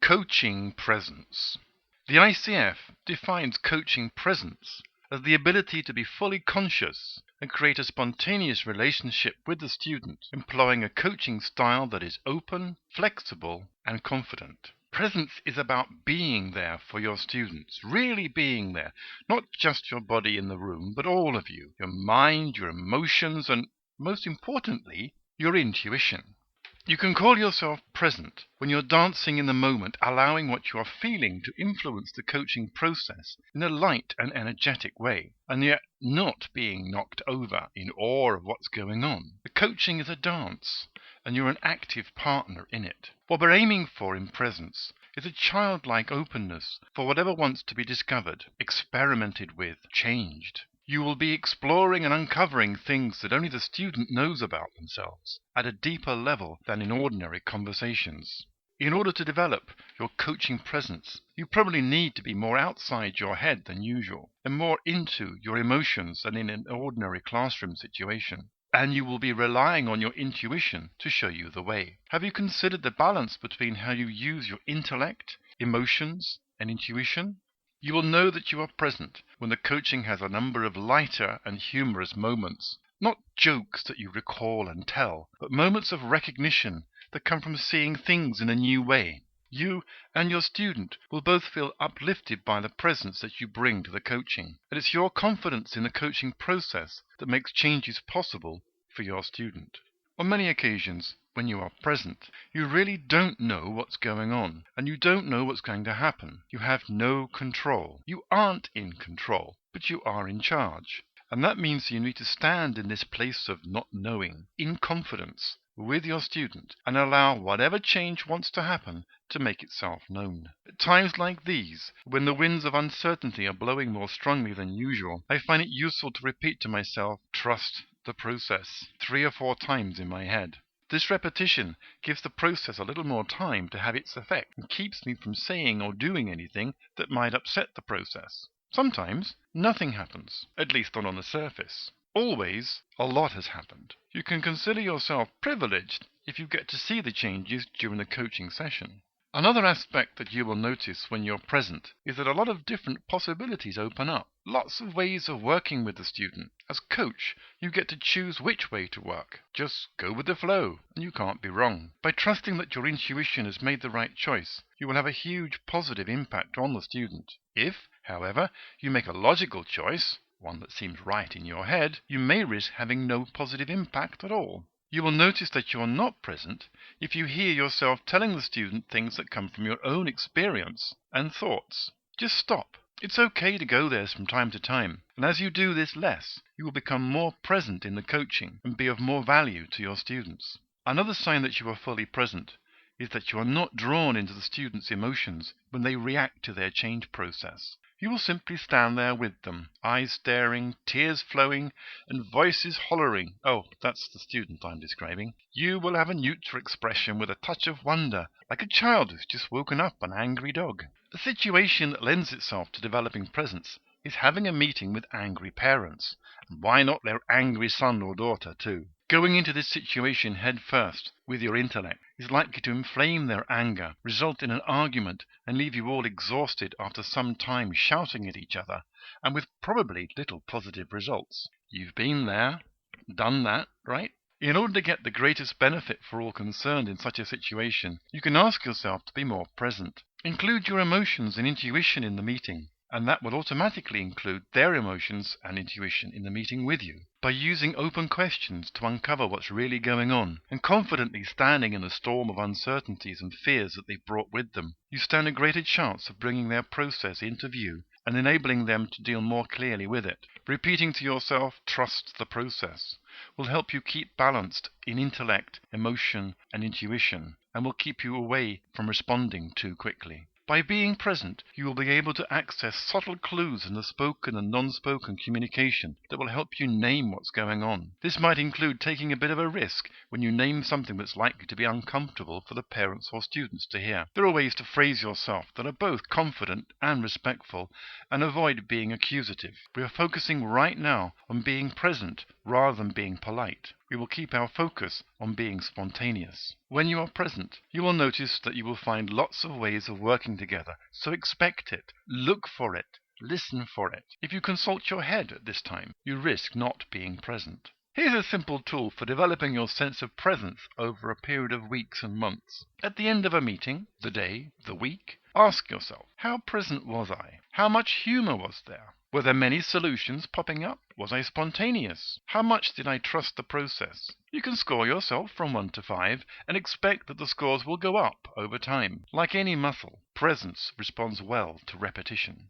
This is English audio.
Coaching presence. The ICF defines coaching presence as the ability to be fully conscious and create a spontaneous relationship with the student, employing a coaching style that is open, flexible, and confident. Presence is about being there for your students, really being there, not just your body in the room, but all of you, your mind, your emotions, and most importantly, your intuition. You can call yourself present when you're dancing in the moment, allowing what you are feeling to influence the coaching process in a light and energetic way, and yet not being knocked over in awe of what's going on. The coaching is a dance, and you're an active partner in it. What we're aiming for in presence is a childlike openness for whatever wants to be discovered, experimented with, changed. You will be exploring and uncovering things that only the student knows about themselves at a deeper level than in ordinary conversations. In order to develop your coaching presence, you probably need to be more outside your head than usual and more into your emotions than in an ordinary classroom situation. And you will be relying on your intuition to show you the way. Have you considered the balance between how you use your intellect, emotions, and intuition? You will know that you are present when the coaching has a number of lighter and humorous moments, not jokes that you recall and tell, but moments of recognition that come from seeing things in a new way. You and your student will both feel uplifted by the presence that you bring to the coaching, and it's your confidence in the coaching process that makes changes possible for your student. On many occasions, when you are present, you really don't know what's going on, and you don't know what's going to happen. You have no control. You aren't in control, but you are in charge. And that means you need to stand in this place of not knowing, in confidence, with your student, and allow whatever change wants to happen to make itself known. At times like these, when the winds of uncertainty are blowing more strongly than usual, I find it useful to repeat to myself, trust the process, 3 or 4 times in my head. This repetition gives the process a little more time to have its effect and keeps me from saying or doing anything that might upset the process. Sometimes nothing happens, at least not on the surface. Always a lot has happened. You can consider yourself privileged if you get to see the changes during the coaching session. Another aspect that you will notice when you're present is that a lot of different possibilities open up. Lots of ways of working with the student. As coach, you get to choose which way to work. Just go with the flow, and you can't be wrong. By trusting that your intuition has made the right choice, you will have a huge positive impact on the student. If, however, you make a logical choice, one that seems right in your head, you may risk having no positive impact at all. You will notice that you are not present if you hear yourself telling the student things that come from your own experience and thoughts. Just stop. It's okay to go there from time to time, and as you do this less, you will become more present in the coaching and be of more value to your students. Another sign that you are fully present is that you are not drawn into the students' emotions when they react to their change process. You will simply stand there with them, eyes staring, tears flowing, and voices hollering. Oh, that's the student I'm describing. You will have a neutral expression with a touch of wonder, like a child who's just woken up an angry dog. A situation that lends itself to developing presence is having a meeting with angry parents, and why not their angry son or daughter too? Going into this situation head first with your intellect is likely to inflame their anger, result in an argument, and leave you all exhausted after some time shouting at each other, and with probably little positive results. You've been there, done that, right? In order to get the greatest benefit for all concerned in such a situation, you can ask yourself to be more present. Include your emotions and intuition in the meeting, and that will automatically include their emotions and intuition in the meeting with you. By using open questions to uncover what's really going on, and confidently standing in the storm of uncertainties and fears that they've brought with them, you stand a greater chance of bringing their process into view and enabling them to deal more clearly with it. Repeating to yourself, trust the process, will help you keep balanced in intellect, emotion, and intuition, and will keep you away from responding too quickly. By being present, you will be able to access subtle clues in the spoken and non-spoken communication that will help you name what's going on. This might include taking a bit of a risk when you name something that's likely to be uncomfortable for the parents or students to hear. There are ways to phrase yourself that are both confident and respectful and avoid being accusative. We are focusing right now on being present rather than being polite. we will keep our focus on being spontaneous. When you are present, you will notice that you will find lots of ways of working together, so expect it, look for it, listen for it. If you consult your head at this time, you risk not being present. Here's a simple tool for developing your sense of presence over a period of weeks and months. At the end of a meeting, the day, the week, ask yourself, how present was I? How much humor was there? Were there many solutions popping up? Was I spontaneous? How much did I trust the process? You can score yourself from 1 to 5 and expect that the scores will go up over time. Like any muscle, presence responds well to repetition.